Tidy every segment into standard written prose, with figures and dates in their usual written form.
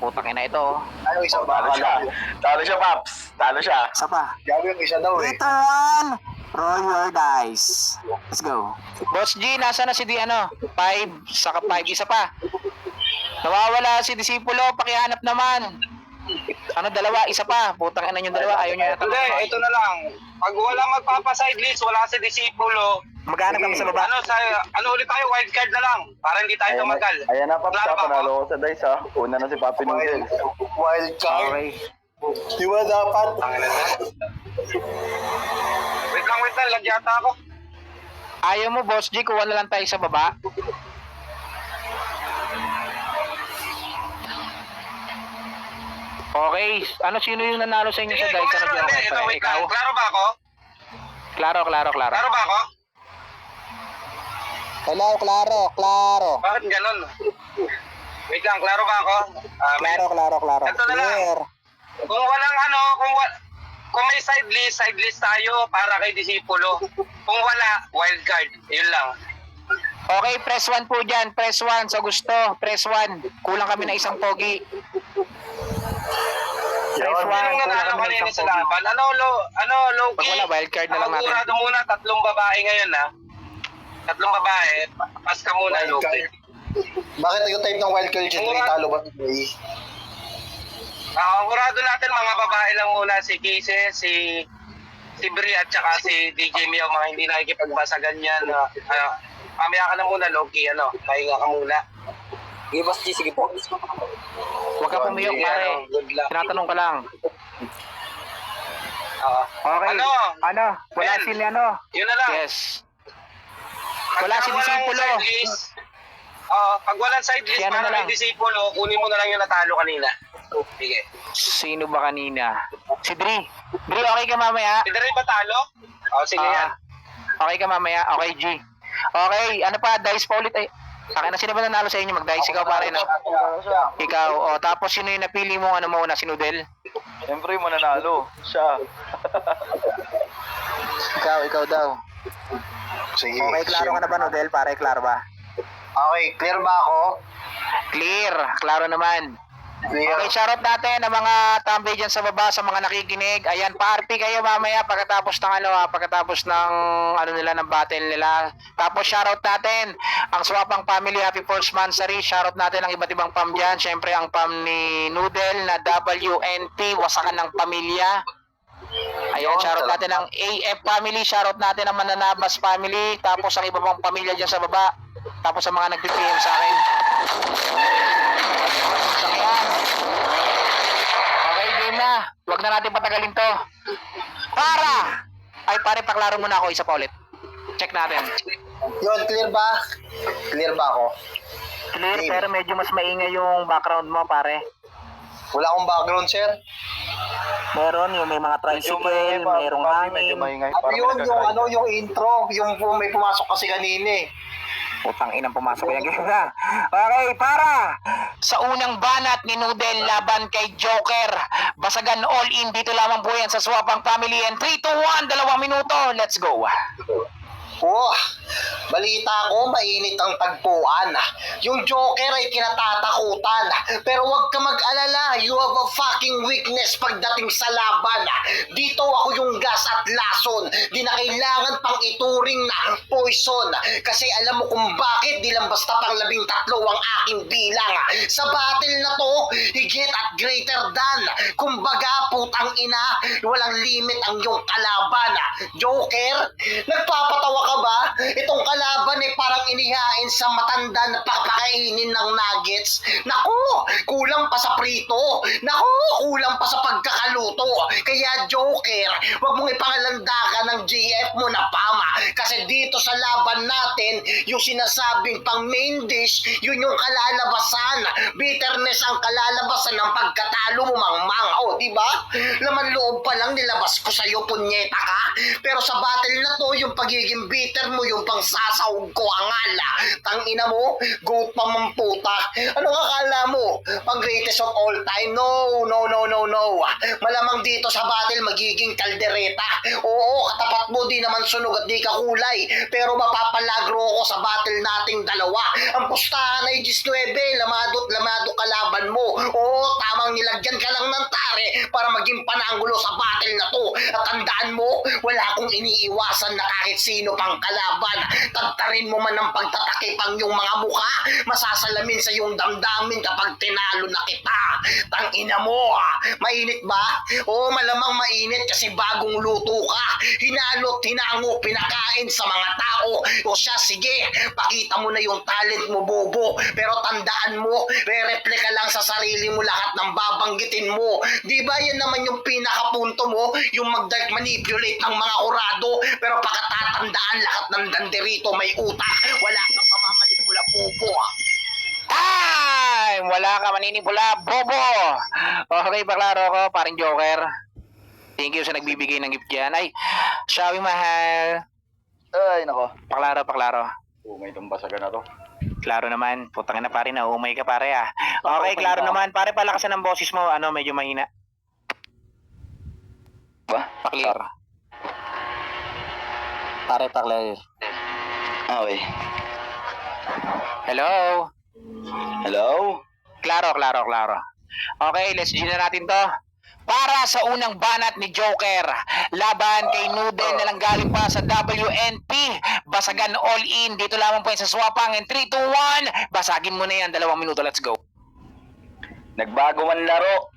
Putang ina ito. Ano, isang Talo baka siya. lang. Talo siya, Paps. Talo siya. Isa pa. Gabi yung isa daw eh. Ito yan! Roll your dice. Let's go. Boss G, nasa na si D ano? 5, saka 5, isa pa. Nawawala si Disipulo, pakihanap naman. Ano, dalawa, isa pa. Putang ina yung dalawa, ayaw nyo yata. Hindi, ito na lang. Pag wala magpapa-side list, wala si Disipulo. Maghanap kami sa baba. Ano ulit tayo, wild card na lang. Para hindi tayo tumagal. Ayan na, Paps. Klaro ba Panalo ako? ko sa dice, ha. Una na si Papi Noodle. Wild card. Okay. Di ba dapat? Wait lang, lagyata ako. Ayaw mo, Boss G, kuha na lang tayo sa baba. Okay. Ano, sino yung nanalo sa inyo Sige, sa dice? Ano kung yung meron, ito, wait ikaw? lang. Klaro ba ako? Klaro. Klaro ba ako? Klaro. Bakit ganun? Wait lang, klaro ba ako? Klaro. Ito na lang. Kung walang kung may side list tayo para kay Disipulo. Kung wala, wild card. Yun lang. Okay, press 1 po dyan. Press 1 sa gusto. Press 1. Kulang kami na isang pogi. Press 1. Anong Kulang nanalo kami na kanina isang sa pogi. laban? Low-key? Pag wala, wild card na lang natin. Sigurado muna, 3 babae ngayon ha. 3 babae. Pas ka muna, Wild low-key. card. Bakit nag-type ng wild card dyan? Talo ba today? Ang kurado natin, mga babae lang muna. Si Kise, si Bri at saka si DJ Mio, mga hindi nakikipagbasagan yan. Mamaya ka na muna, Loki, pahinga ka muna. Sige, Boss G, sige po. Huwag ka pumiyok, pare. Good luck. Tinatanong ka lang. Okay. Ano? Wala Ben, si ano? Yun na lang. Yes. Wala si Pagka walang Disipulo. side list, pag walang side list, Si ano na para lang? kay Disipulo, kunin mo na lang yung natalo kanina. Sige. Sino ba kanina? Si Dri. Dri, okay ka mamaya? Hindi rin ba talo? Sige yan. Okay ka mamaya? Okay, G. Okay, ano pa? Dice pa ulit. Ay, akin na, sino ba nanalo sa inyo? Mag-dice ikaw pare, no? Ikaw. O, tapos sino yung napili mo? Ano mo na? Si Noodle? Siyempre, mananalo. Siya. Ikaw daw. Sige. Okay, klaro ka na ba, Noodle? Pare, klaro ba? Okay, clear ba ako? Clear. Klaro naman. Clear. Okay, shoutout natin ang mga tambay dyan sa baba, sa mga nakikinig. Ayan, pa-RP kayo mamaya pagkatapos ng nila ng battle nila. Tapos shoutout natin ang Swapang Family, Happy First Mansary. Shoutout natin ang iba't ibang pam dyan. Syempre ang pam ni Noodle na WNT, Wasakan ng Pamilya. Ayan, shoutout natin ang AF Family. Shoutout natin ang Mananabas Family. Tapos ang iba pang pamilya dyan sa baba. Tapos ang mga nag-PM sa akin. Ayan. Okay, game na. Huwag na natin patagalin to. Para! Ay, pare, paklaro muna ako. Isa pa ulit. Check natin. Yun, clear ba? Clear ba ako? Clear, pero medyo mas maingay yung background mo, pare. Wala akong background, sir. Meron, yung may mga tricycle, mayroong Medyo hangin. maingay. At Parang yun, nagkakrider. yung intro, yung may pumasok kasi kanina eh. Putang inang pumasok yan. Okay, para! Sa unang banat ni Noodle laban kay Joker. Basagan all in dito lamang po yan sa Swapang Family. And 3, 2, 1, 2 minuto. Let's go. Oh, balita ko, mainit ang tagpuan. Yung Joker ay kinatatakutan. Pero huwag ka mag-alala, you have a fucking weakness pagdating sa laban. Dito ako yung gas at lason. Di na kailangan pang ituring na poison. Kasi alam mo kung bakit di lang basta pang 13 ang aking bilang. Sa battle na to, higit at greater than. Kumbaga, putang ina, walang limit ang iyong kalaban. Joker, nagpapatawa ka ba? Itong kalaban ay parang inihain sa matanda na papakainin ng nuggets. Naku, kulang pa sa prito. Naku, kulang pa sa pagkakaluto. Kaya Joker, wag mong ipangalandakan ng GF mo na pama. Kasi dito sa laban natin, yung sinasabing pang main dish, yun yung kalalabasan. Bitterness ang kalalabasan ng pagkatalo mo, mangmang. O, di ba? Laman loob pa lang nilabas ko sa'yo, punyeta ka. Pero sa battle na to, yung pagiging bitter mo, yung pang sasahog ko ang ala. Tangina mo, goat pa mamputa. Ano akala mo? Pang greatest of all time? No. Malamang dito sa battle magiging kaldereta. Oo, katapat mo di naman sunog at di ka kulay. Pero mapapalagro ko sa battle nating dalawa. Ang pustahan ay 19, lamado kalaban mo. Oo, nilagyan ka lang ng tare para maging panangulo sa battle na to. At tandaan mo, wala akong iniiwasan na kahit sino pang kalaban. Tagtarin mo man ng pagtatakip ang iyong mga mukha, masasalamin sa iyong damdamin kapag tinalo na kita. Tangina mo, mainit ba? Oo, malamang mainit kasi bagong luto ka. Hinalot, hinango, pinakain sa mga tao. O siya, sige, pakita mo na yung talent mo, bobo. Pero tandaan mo, re-replika lang sa sarili mo lahat ng babanggitin mo. Di ba yan naman yung pinakapunto mo, yung mag-manipulate ng mga hurado, pero pakatatandaan lahat ng danderito may utak. Wala kang mamamanipula, bobo. Time! Wala ka maninipula, bobo! Okay, paklaro ko, paring Joker. Thank you sa nagbibigay ng gift dyan. Ay, Shawi mahal. Ay, nako. Paklaro. May itong basagan na to. Klaro naman. Putang na pare, naumay ka pare ah. Okay, klaro naman. Pare, palakasan ng boses mo. Ano, medyo mahina. Ba? Paklir. Pare, paklir. Okay. Hello? Hello? Klaro. Okay, let's begin na natin to. Para sa unang banat ni Joker, laban kay Noodle na lang galing pa sa WNP. Basagan all in. Dito lamang po yan sa Swapang. In 3, 2, 1. Basagin mo na yan. 2 minuto. Let's go. Nagbago man laro.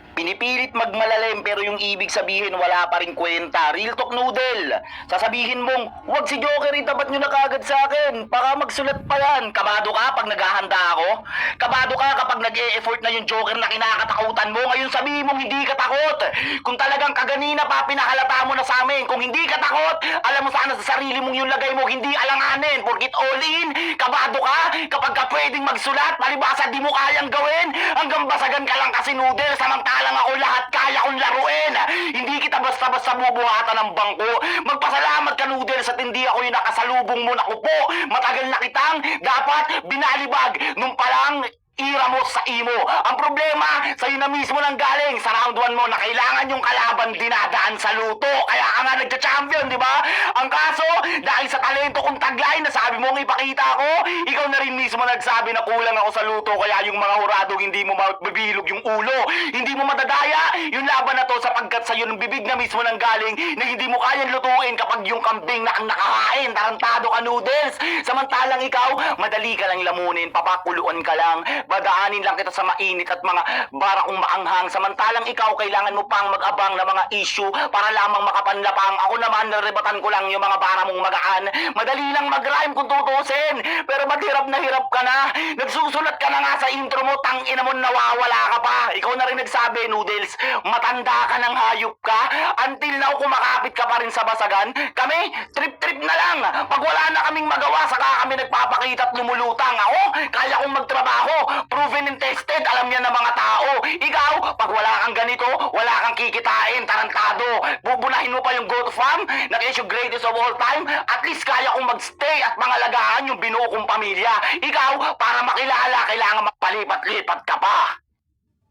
Pinipilit magmalalim pero yung ibig sabihin wala pa rin kwenta. Real talk, Noodle. Sasabihin mong, wag si Joker, itapat nyo na kagad sa akin. Baka magsulat pa yan. Kabado ka pag naghahanda ako? Kabado ka kapag nag-e-effort na yung Joker na kinakatakutan mo? Ngayon sabihin mong hindi ka takot. Kung talagang kaganina pa, pinahalata mo na sa amin. Kung hindi ka takot, alam mo sana sa sarili mong yung lagay mo, hindi alanganin. Porkit all in, kabado ka kapag ka pwedeng magsulat, palibasa di mo kayang gawin. Hanggang basagan ka lang kasi, Noodle. Samantala ako lahat kaya kong laruin. Hindi kita basta-basta bubuhatan ng bangko. Magpasalamat ka, Noodle, sa tindi ako yung nakasalubong mo na kupo. Matagal na kitang dapat binalibag nung palang ira mo sa imo. Ang problema, sa'yo na mismo nang galing sa round 1 mo na kailangan yung kalaban dinadaan sa luto. Kaya ka nga nagcha-champion, di ba? Ang kaso, dahil sa talento kong tagline na sabi mong ipakita ko, ikaw na rin mismo nagsabi na kulang ako sa luto, kaya yung mga hurado hindi mo mabibilog yung ulo. Hindi mo madadaya yung laban na to sapagkat sa'yo ng bibig na mismo nang galing na hindi mo kayang lutuin kapag yung kambing na ang nakahain. Tarantado ka, Noodles. Samantalang ikaw, madali ka lang lamunin, papakuluan ka lang. Badaanin lang kita sa mainit at mga barakong maanghang. Samantalang ikaw, kailangan mo pang mag-abang ng mga issue para lamang makapanlapang. Ako naman, narebatan ko lang yung mga bara mong magaan. Madali lang mag-rhyme kung tutusin. Pero ba't hirap na hirap ka na? Nagsusulat ka na nga sa intro mo, tangina mo, nawawala ka pa. Ikaw na rin nagsabi, Noodles, matanda ka ng hayop ka. Until now, kumakapit ka pa rin sa basagan. Kami, trip-trip na lang. Pag wala na kaming magawa, saka kami nagpapakita at lumulutang. Ako, kaya kong magtrabaho. Proven and tested, alam yan ng mga tao. Ikaw, pag wala kang ganito, wala kang kikitain, tarantado. Bubunahin mo pa yung GOAT fam, na-issue greatest of all time. At least kaya kong magstay at mangalagaan yung binuo kong pamilya. Ikaw, para makilala, kailangan magpalipat-lipat ka pa.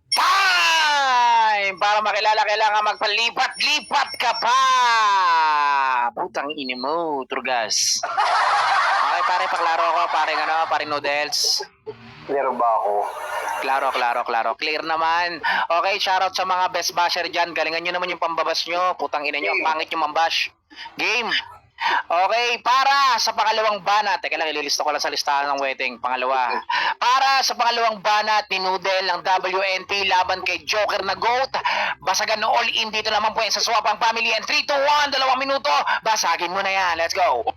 Time! Para makilala, kailangan magpalipat-lipat ka pa! Putang ini mo, Turgas. Okay, pare, paklaro ko. Paring Noodles. Laro ba ako? Klaro. Clear naman. Okay, shoutout sa mga best basher dyan. Galingan nyo naman yung pambabas nyo. Putang ina nyo, ang pangit yung mambash. Game. Okay, para sa pangalawang banat. Teka lang, ililista ko lang sa listahan ng wedding. Pangalawa. Para sa pangalawang banat ni Noodle ng WNP laban kay Joker na GOAT. Basagan na all in dito naman po yan sa Swapang Family. And 3, 2, 1, 2 minuto. Basagin mo na yan. Let's go.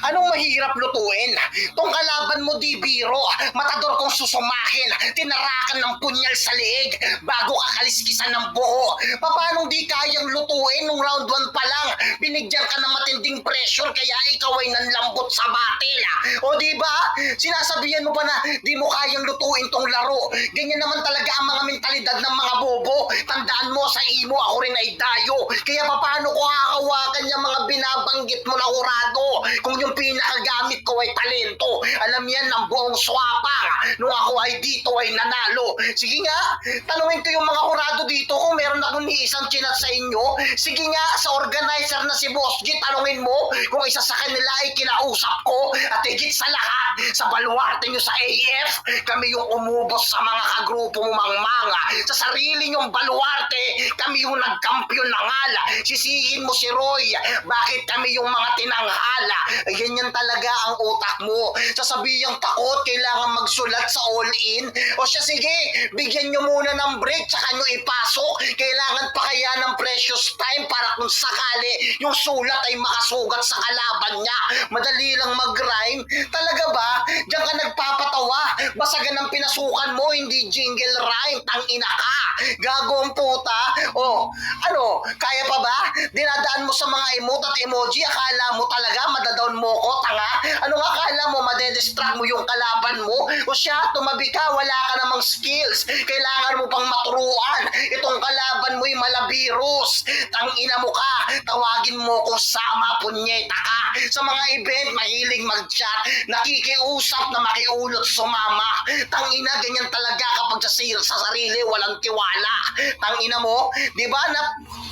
Anong mahirap lutuin? Tong kalaban mo di biro, matador kong susumakin, tinarakan ng punyal sa liig bago kakaliskisan ng buho. Paano di kayang lutuin nung round 1 pa lang? Binigyan ka ng matinding pressure kaya ikaw ay nanlambot sa batil. O di ba? Sinasabihan mo pa na di mo kayang lutuin tong laro. Ganyan naman talaga ang mga mentalidad ng mga bobo. Tandaan mo, sa imo ako rin ay dayo. Kaya paano ko hahawakan yung mga binabanggit mo na hurado? kung yung pinakagamit ko ay talento. Alam yan ng buong swapang nung ako ay dito ay nanalo. Sige nga, tanungin ko yung mga hurado dito kung meron akong ni isang chinat sa inyo. Sige nga, sa organizer na si Boss G, tanungin mo kung isa sa kanila ay kinausap ko. At higit sa lahat, sa baluarte nyo sa AF, kami yung umubos sa mga kagrupo mo mangmanga. Sa sarili nyong baluarte, kami yung nagkampiyon ng ala. Sisihin mo si Roy, bakit kami yung mga tinanghala? Ganyan talaga ang utak mo. Sasabihang takot, kailangan magsulat sa all-in. O siya, sige, bigyan nyo muna ng break, tsaka nyo ipasok. Kailangan pa kaya ng precious time para kung sakali yung sulat ay makasugat sa kalaban niya. Madali lang mag-rhyme. Talaga ba? Diyan ka nagpapatawa. Basagan ang pinasukan mo, hindi jingle rhyme. Tangina ka. Gago ang puta. O, ano, kaya pa ba? Dinadaan mo sa mga emote at emoji. Akala mo talaga madadown mo ko, tanga? Ano nga akala mo, madedistract mo yung kalaban mo? O siya, tumabi ka, wala ka namang skills. Kailangan mo pang maturuan. Itong kalaban mo'y malabirus. Tangina mo ka. Tawagin mo kung sama, punyeta ka. Sa mga event, mahilig mag-chat. Nakikiusap na makiulot sumama. Tangina, ganyan talaga kapag sa sarili, walang tiwala. Tangina mo, di ba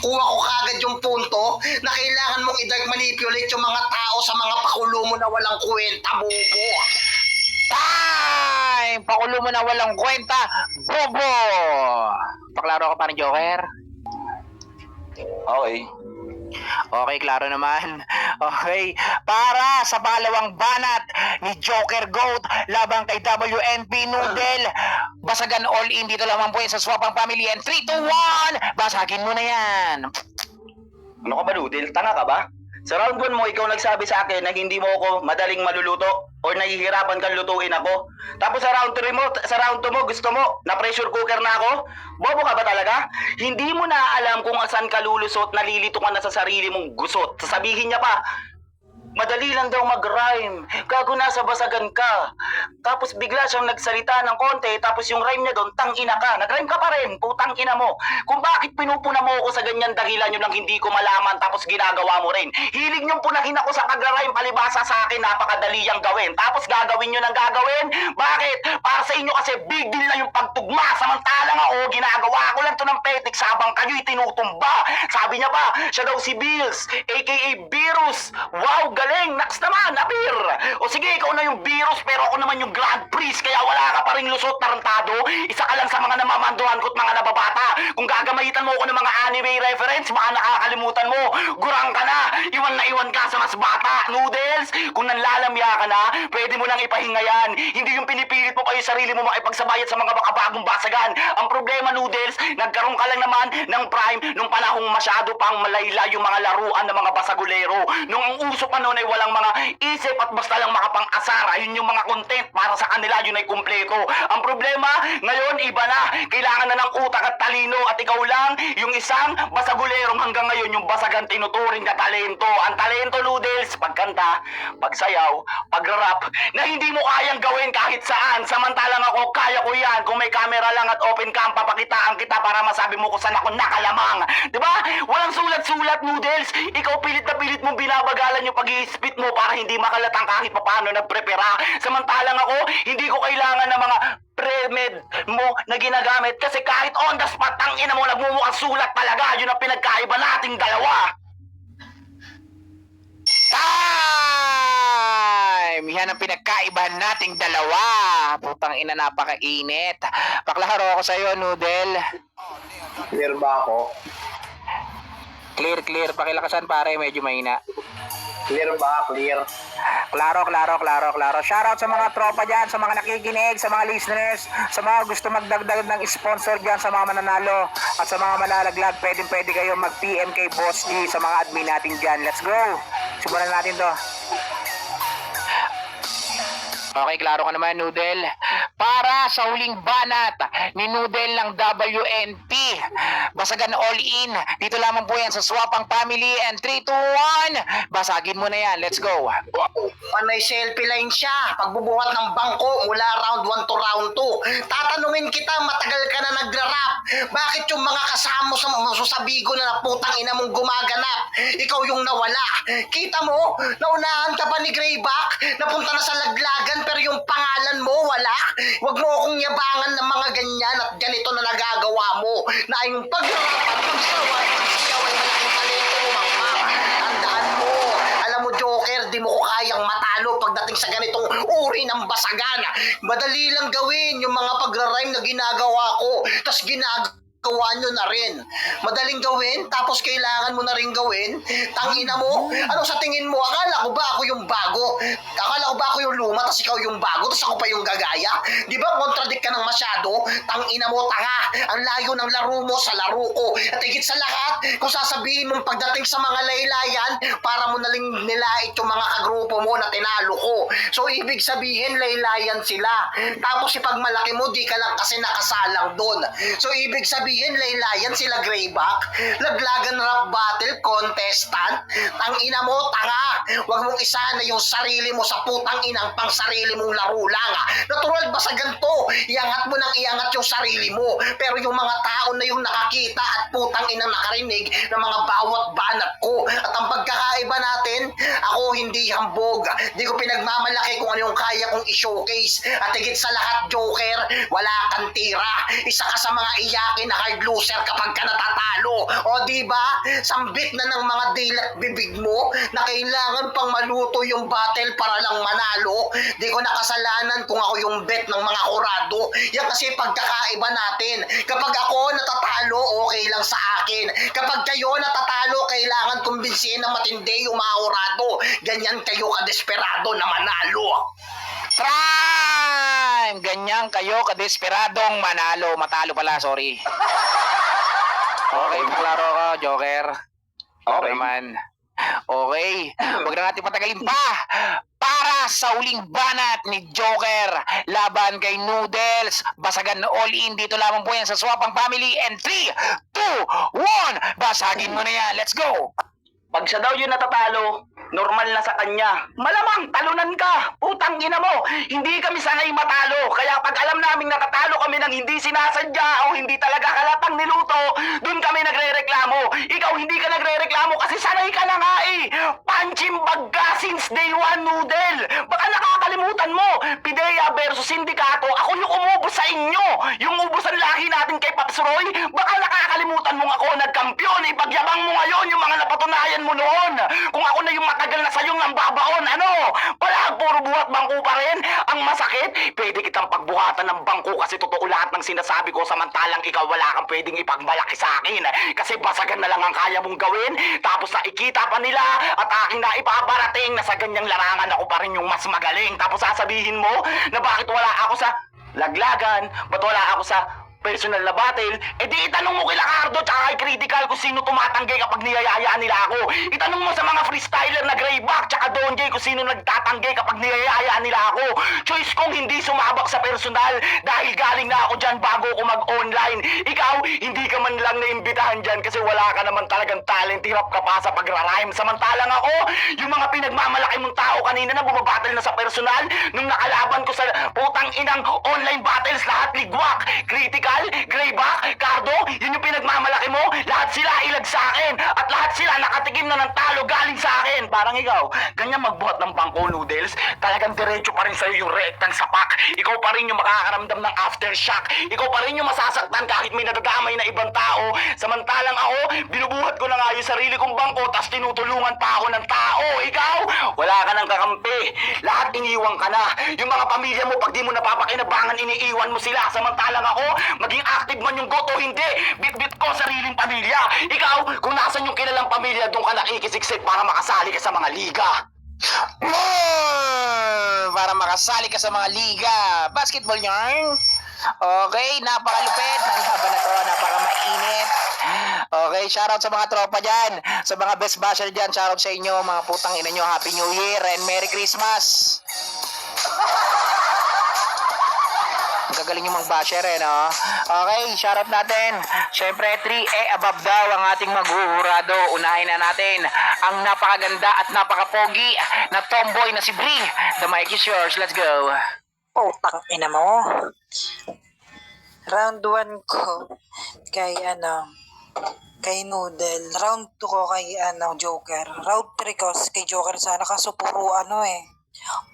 kuha ko kagad yung punto na kailangan mong manipulate yung mga tao sa mga pakulo mo na walang kwenta, bobo. Time! Pakulo mo na walang kwenta, bobo! Paklaro ka pa ng Joker? Okay. Okay, klaro naman. Okay, para sa pangalawang banat ni Joker Goat labang kay WNP Noodle. Basagan all in dito lamang po yan sa Swapang Family and 3, 2, 1. Basagin mo na yan. Ano ka ba, Noodle? Tanga ka ba? Sa round 1 mo, ikaw nagsabi sa akin na hindi mo ako madaling maluluto or nahihirapan kang lutuin ako. Tapos sa round 3 mo, sa round 2 mo, gusto mo na pressure cooker na ako? Bobo ka ba talaga? Hindi mo na alam kung saan ka lulusot, nalilito ka na sa sarili mong gusot. Sasabihin niya pa, madali lang daw mag-rhyme. Gago, nasa basagan ka. Tapos bigla siyang nagsalita ng konti, tapos yung rhyme niya doon, tang-ina ka. Nag-rhyme ka pa rin, putang ina mo. Kung bakit pinupuna mo ako sa ganyan dahilan yun lang hindi ko malaman, tapos ginagawa mo rin. Hilig niyong punahin ako sa pag-rhyme, palibasa sa akin, napakadali yang gawin. Tapos gagawin nyo ng gagawin? Bakit? Para sa inyo kasi big deal na yung pagtugma. Samantalang ako, ginagawa ko lang to ng petik sabang kayo'y tinutumba. Sabi niya pa, siya daw si Bills, aka Virus. Wow, galing! Next naman, Apir! O sige, ikaw na yung virus, pero ako naman yung Grand Priest, kaya wala ka pa rin lusot, tarantado. Isa ka lang sa mga namamanduhan ko't mga nababata. Kung gagamahitan mo ako ng mga anime reference, baka nakakalimutan mo. Gurang ka na! Iwan na iwan ka sa mas bata, Noodles! Kung nanlalamya ka na, pwede mo lang ipahinga yan. Hindi yung pinipilit mo pa yung sarili mo makipagsabayat sa mga makabagong basagan. Ang problema, Noodles, nagkaroon ka lang naman ng prime nung panahong masyado pang malayla yung mga laruan ng mga basagulero. Nung ang uso pa noon ay walang mga isip at basta lang makapang-asar. Ayun yung mga content para sa kanila, yun ay kumpleto. Ang problema, ngayon iba na. Kailangan na ng utak at talino at ikaw lang, yung isang basagulerong hanggang ngayon yung basagan tinuturing na talento. Ang talento, Noodles, pagkanta, pagsayaw, pagrarap, na hindi mo kayang gawin kahit saan. Samantalang ako, kaya ko yan. Kung may camera lang at open cam, papakitaan kita para masabi mo kung saan ako nakalamang. Diba? Walang sulat-sulat, Noodles. Ikaw pilit na pilit mong binabagalan yung pag-i-spit mo para hindi makalatang kahit paano nagprepara. Samantalang ako, hindi ko kailangan ng mga pre-med mo na ginagamit kasi kahit on the spot, tangina mo, nagmumukhang sulat talaga. Yun ang pinagkaiba nating dalawa. Time! Yan ang pinagkaiba nating dalawa. Putang ina, napakainit. Paklaro ako sa'yo, Noodle. Clear ba ako? Clear, clear. Pakilakasan pare, medyo mahina. Clear ba? Clear. Klaro. Shoutout sa mga tropa dyan, sa mga nakikinig, sa mga listeners, sa mga gusto magdagdag ng sponsor dyan, sa mga mananalo, at sa mga malalaglag, pwede kayo mag-PM kay Boss G sa mga admin natin dyan. Let's go! Simulan natin to. Okay, klaro ka naman, Noodle. Para sa huling banat ni Noodle ng WNP, basagan all in. Dito lamang po yan sa Swapang Family and 3, 2, 1. Basagin mo na yan. Let's go. Panay selfie line siya. Pagbubuhat ng bangko mula round 1 to round 2. Tatanungin kita, matagal ka na nagra gumaganap? Bakit yung mga kasama sa Bigo na putang ina mong gumaganap? Ikaw yung nawala. Kita mo? Naunahan ka pa ni Greyback? Napunta na sa laglagan pero yung pangalan mo wala? Huwag mo akong yabangan ng mga ganyan at ganito na nagagawa mo. Na yung paglarapan, pagsaway, pagsiyaw ay malaking talento mo, mama. Tandaan mo. Alam mo, Joker, di mo ko kayang matalo pagdating sa ganitong uri ng basagan. Madali lang gawin yung mga pagra-rhyme na ginagawa ko. Tapos ginagawa nyo na rin. Madaling gawin, tapos kailangan mo na rin gawin. Tangina mo, ano sa tingin mo? Akala ko ba ako yung bago? Akala ko ba ako yung luma, tapos ikaw yung bago, tapos ako pa yung gagaya? Di ba contradict ka ng masyado? Tangina mo, tanga. Ang layo ng laro mo sa laro ko. At higit sa lahat, kung sasabihin mong pagdating sa mga laylayan, para mo naling nilait yung mga kagrupo mo na tinalo ko. So, ibig sabihin, laylayan sila. Tapos, ipagmalaki mo, di ka lang kasi nakasalang doon. So, ibig sabihin, laylayan sila Greyback. Laglagan rap battle, contestant. Tangina mo, tanga. Huwag mong isana yung sarili mo sa putang inang pang sarili mong laro lang. Natural ba sa ganito? Iangat mo ng iangat yung sarili mo. Pero yung mga tao na yung nakakita at putang inang nakarinig ng mga bawat banat ko. At ang pagkakaiba natin, ako hindi hambog. Di ko pinagmamalaki kung ano yung kaya kong i-showcase. At higit sa lahat, Joker, wala kang tira. Isa ka sa mga iyakin na hard loser kapag ka natatalo. O di ba? Sambit na ng mga dilat bibig mo na kailangan pang maluto yung battle para lang manalo. Di ko nakasalanan kung ako yung bet ng mga kurado. Yan kasi pagkakaiba natin. Kapag ako natatalo, okay lang sa akin. Kapag kayo natatalo, kailangan kumbinsihin na matindi yung mga kurado. Ganyan kayo kadesperado na manalo. Prime! Ganyan kayo kadesperadong manalo. Matalo pala, sorry. Okay, paklaro ko, Joker. Okay naman. Okay, huwag na natin patagalin pa. Para sa huling banat ni Joker laban kay Noodles, basagan na all in dito lamang po yan sa Swapang Family. And 3, 2, 1, basagin mo na yan. Let's go! Pag siya daw yung natatalo, normal na sa kanya. Malamang, talunan ka! Putang ina mo! Hindi kami sanay matalo. Kaya pag alam naming natatalo kami ng hindi sinasadya o hindi talaga kalatang niluto, dun kami nagre-reklamo. Ikaw hindi ka nagre-reklamo kasi sanay ka na nga eh! Punching bag ka since day one, Noodle! Baka nakakalimutan mo, Pidea versus Sindikato, ako yung umubos sa inyo! Yung ubusan lagi natin kay Paps Roy, baka nakakalimutan mong ako nagkampiyon, ipagyabang mo ngayon yung mga napatunayan mo noon. Kung ako na yung matagal na sayong nambabaon, ano? Palag, puro buhat bangko pa rin. Ang masakit, pwede kitang pagbuhatan ng bangko kasi totoo lahat ng sinasabi ko samantalang ikaw wala kang pwedeng ipagmalaki sa akin. Kasi basagan na lang ang kaya mong gawin, tapos nakikita pa nila at aking na ipaparating na sa ganyang larangan ako pa rin yung mas magaling. Tapos sasabihin mo na bakit wala ako sa laglagan, ba't wala ako sa personal na battle, edi itanong mo kay Lacardo tsaka kay Critical kung sino tumatanggi kapag niyayayaan nila ako. Itanong mo sa mga freestyler na Greyback tsaka Don J kung sino nagtatanggi kapag niyayayaan nila ako. Choice kong hindi sumabak sa personal dahil galing na ako dyan bago ako mag-online. Ikaw, hindi ka man lang naimbitahan dyan kasi wala ka naman talagang talent, hirap ka pa sa pagra-rhyme. Samantalang ako, yung mga pinagmamalaki mong tao kanina na bumabattle na sa personal, nung nakalaban ko sa putang inang online battles, lahat ligwak, Critical, Greyback, Cardo, yun yung pinagmamalaki mo, lahat sila ilag sa akin at lahat sila nakatikim na ng talo galing sa akin. Parang ikaw, ganyan magbuhat ng bangko, Noodles, talagang diretso pa rin sa'yo yung rektang sapak. Ikaw pa rin yung makakaramdam ng aftershock. Ikaw pa rin yung masasaktan kahit may nadadamay na ibang tao. Samantalang ako, binubuhat ko na nga yung sarili kong bangko tas tinutulungan pa ako ng tao. Ikaw, wala ka ng kakampi. Lahat iniwan ka na. Yung mga pamilya mo, pag di mo napapakinabangan, iniiwan mo sila. Samantalang ako, maging active man yung goto, hindi. Bit-bit ko sariling pamilya. Ikaw, kung nasan yung kilalang pamilya, doon ka nakikisiksik para makasali ka sa mga liga. Para makasali ka sa mga liga. Basketball yarn. Okay, napakalupit. Ang haba na to, napakamainit. Okay, shoutout sa mga tropa dyan. Sa mga best basher dyan, shoutout sa inyo. Mga putang ina nyo, Happy New Year and Merry Christmas. Gagaling yung mga basher no? Okay, shoutout natin. Siyempre, 3A above daw ang ating maghuhurado. Unahin na natin ang napakaganda at napakapogi na tomboy na si Brie. The mic is yours, let's go. Putang ina mo. Round 1 ko kay kay Noodle. Round 2 ko kay Joker. Round 3 ko kay Joker sana kaso puro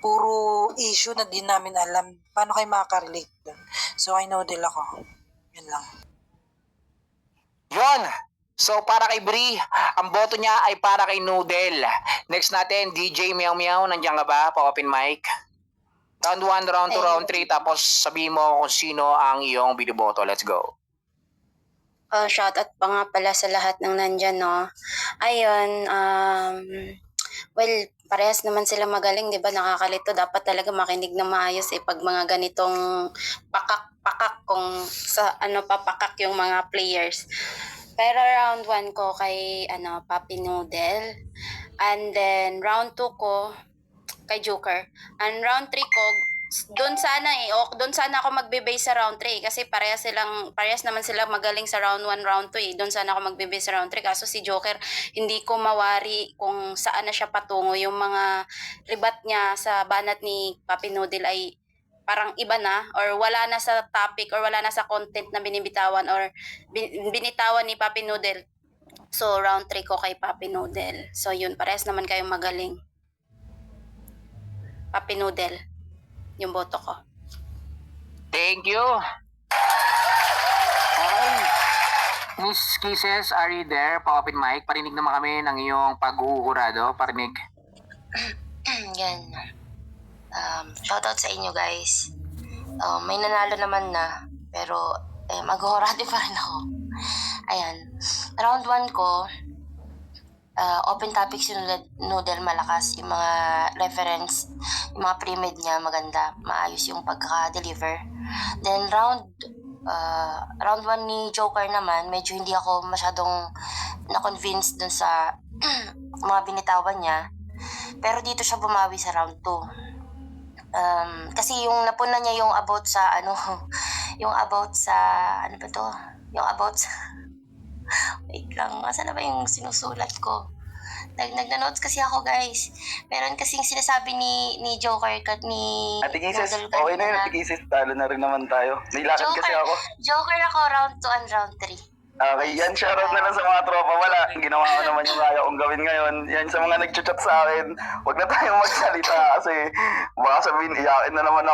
puro issue na di namin alam. Paano kayo makaka-relate dun? So kay Noodle ako. Yan lang. Yon. So para kay Bri, ang boto niya ay para kay Noodle. Next natin, DJ Meow Meow, nandiyan ka ba? Pa-open mic. Round 1, round 2, round 3, tapos sabihin mo kung sino ang iyong binoboto. Let's go. Shoutout pa nga pala sa lahat ng nandyan, no? Ayun, well, parehas naman sila magaling, di ba? Nakakalito. Dapat talaga makinig na maayos pag mga ganitong pakak-pakak kung sa papakak yung mga players. Pero round 1 ko kay Papi Noodle. And then round 2 ko kay Joker. And round 3 ko doon sana ako magbe-base sa round 3 kasi parehas naman sila magaling sa round 1, round 2 Doon sana ako magbe-base sa round 3 kaso si Joker hindi ko mawari kung saan na siya patungo. Yung mga ribat niya sa banat ni Papi Noodle ay parang iba na or wala na sa topic or wala na sa content na binibitawan or binitawan ni Papi Noodle. So round 3 ko kay Papi Noodle. So yun, parehas naman kayong magaling. Papi Noodle yung boto ko. Thank you. Okay. Miss Kisses, are you there? Pa-open mic. Parinig naman kami ng iyong pag-uurado. Parinig. Yan. Shoutout sa inyo guys. May nanalo naman na, pero mag-horado pa rin ako. Ayan. Round 1 ko, open topics yung Noodle malakas. Yung mga reference, yung mga pre-made niya maganda. Maayos yung pagkaka-deliver. Then round 1 ni Joker naman, medyo hindi ako masyadong na-convince dun sa mga binitawan niya. Pero dito siya bumawi sa round 2. Kasi yung napuna niya yung about sa wait lang, asan na ba yung sinusulat ko? Nagna-notes kasi ako guys. Meron kasing sinasabi ni Joker ni Ate Kisses, Noodle okay na yun, kanina. Ate Kisses. Talo na rin naman tayo. May lakad kasi ako. Joker ako round 2 and round 3. Okay, yan, shoutout na lang sa mga tropa. Wala, ginawa ko naman yung kaya kong gawin ngayon. Yan sa mga nag-chat sa akin, huwag na tayong magsalita kasi baka sabihin, iyakin na naman ako.